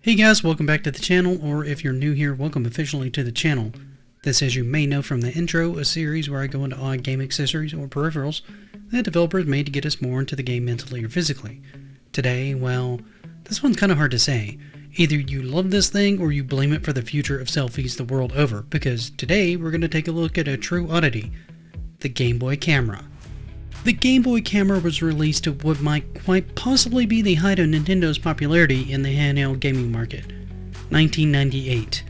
Hey guys, welcome back to the channel, or if you're new here, welcome officially to the channel. This, as you may know from the intro, a series where I go into odd game accessories or peripherals that developers made to get us more into the game mentally or physically. Today, well, this one's kind of hard to say. Either you love this thing or you blame it for the future of selfies the world over, because today we're going to take a look at a true oddity, the Gameboy Camera. The Gameboy Camera was released at what might quite possibly be the height of Nintendo's popularity in the handheld gaming market, 1998.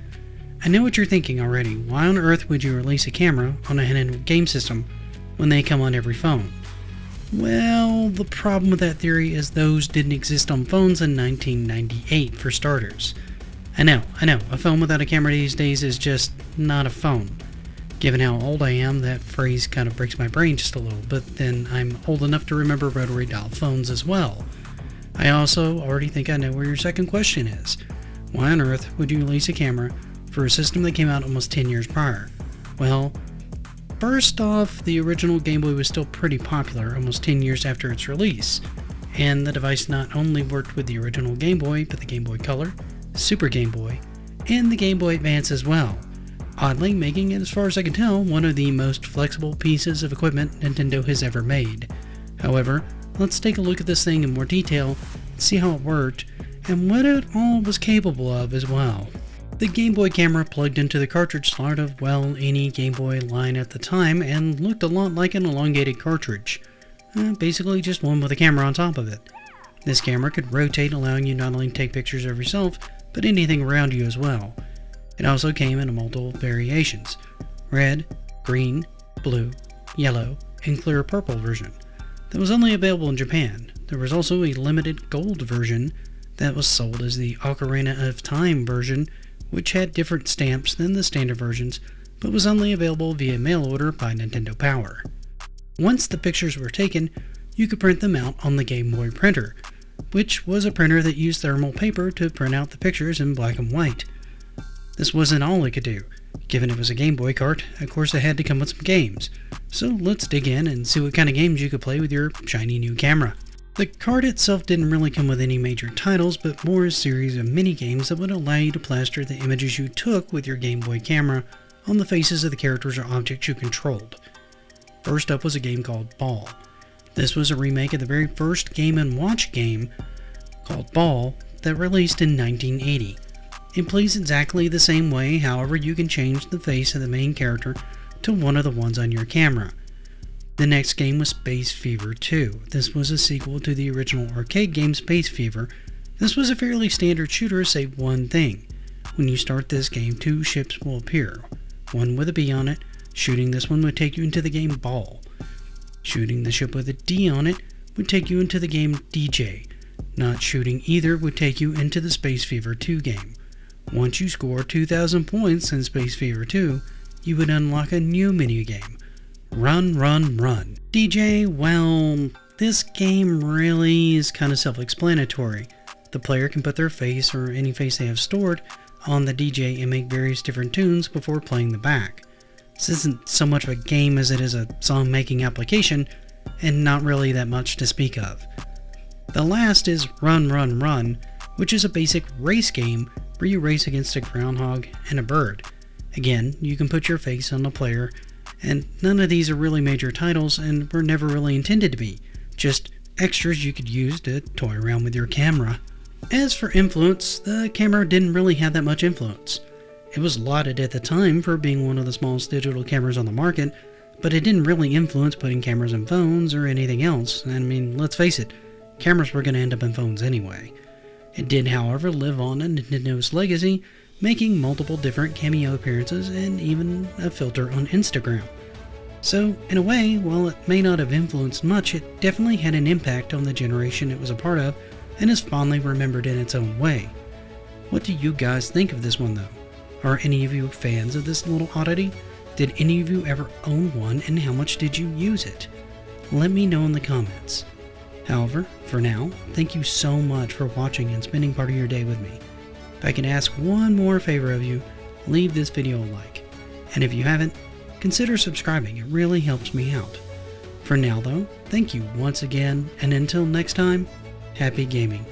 I know what you're thinking already. Why on earth would you release a camera on a handheld game system when they come on every phone? Well, the problem with that theory is those didn't exist on phones in 1998 for starters. I know, a phone without a camera these days is just not a phone. Given how old I am, that phrase kind of breaks my brain just a little, but then I'm old enough to remember rotary dial phones as well. I also already think I know where your second question is. Why on earth would you release a camera for a system that came out almost 10 years prior? Well, first off, the original Game Boy was still pretty popular almost 10 years after its release, and the device not only worked with the original Game Boy, but the Game Boy Color, Super Game Boy, and the Game Boy Advance as well. Oddly, making it, as far as I can tell, one of the most flexible pieces of equipment Nintendo has ever made. However, let's take a look at this thing in more detail, see how it worked, and what it all was capable of as well. The Game Boy Camera plugged into the cartridge slot of, well, any Game Boy line at the time and looked a lot like an elongated cartridge. Basically just one with a camera on top of it. This camera could rotate, allowing you not only to take pictures of yourself, but anything around you as well. It also came in multiple variations: red, green, blue, yellow, and clear purple version that was only available in Japan. There was also a limited gold version that was sold as the Ocarina of Time version, which had different stamps than the standard versions, but was only available via mail order by Nintendo Power. Once the pictures were taken, you could print them out on the Game Boy printer, which was a printer that used thermal paper to print out the pictures in black and white. This wasn't all it could do. Given it was a Game Boy cart, of course it had to come with some games. So let's dig in and see what kind of games you could play with your shiny new camera. The cart itself didn't really come with any major titles, but more a series of mini-games that would allow you to plaster the images you took with your Game Boy camera on the faces of the characters or objects you controlled. First up was a game called Ball. This was a remake of the very first Game & Watch game called Ball that released in 1980. It plays exactly the same way, however you can change the face of the main character to one of the ones on your camera. The next game was Space Fever 2. This was a sequel to the original arcade game Space Fever. This was a fairly standard shooter save one thing. When you start this game, two ships will appear, one with a B on it. Shooting this one would take you into the game Ball. Shooting the ship with a D on it would take you into the game DJ. Not shooting either would take you into the Space Fever 2 game. Once you score 2,000 points in Space Fever 2, you would unlock a new minigame, Run, Run, Run. DJ, well, this game really is kind of self-explanatory. The player can put their face, or any face they have stored, on the DJ and make various different tunes before playing the back. This isn't so much of a game as it is a song-making application, and not really that much to speak of. The last is Run, Run, Run, which is a basic race game where you race against a groundhog and a bird. Again, you can put your face on the player, and none of these are really major titles and were never really intended to be, just extras you could use to toy around with your camera. As for influence, the camera didn't really have that much influence. It was lauded at the time for being one of the smallest digital cameras on the market, but it didn't really influence putting cameras in phones or anything else. I mean, let's face it, cameras were going to end up in phones anyway. It did, however, live on in Nintendo's legacy, making multiple different cameo appearances and even a filter on Instagram. So, in a way, while it may not have influenced much, it definitely had an impact on the generation it was a part of, and is fondly remembered in its own way. What do you guys think of this one, though? Are any of you fans of this little oddity? Did any of you ever own one, and how much did you use it? Let me know in the comments. However, for now, thank you so much for watching and spending part of your day with me. If I can ask one more favor of you, leave this video a like. And if you haven't, consider subscribing, it really helps me out. For now though, thank you once again, and until next time, happy gaming.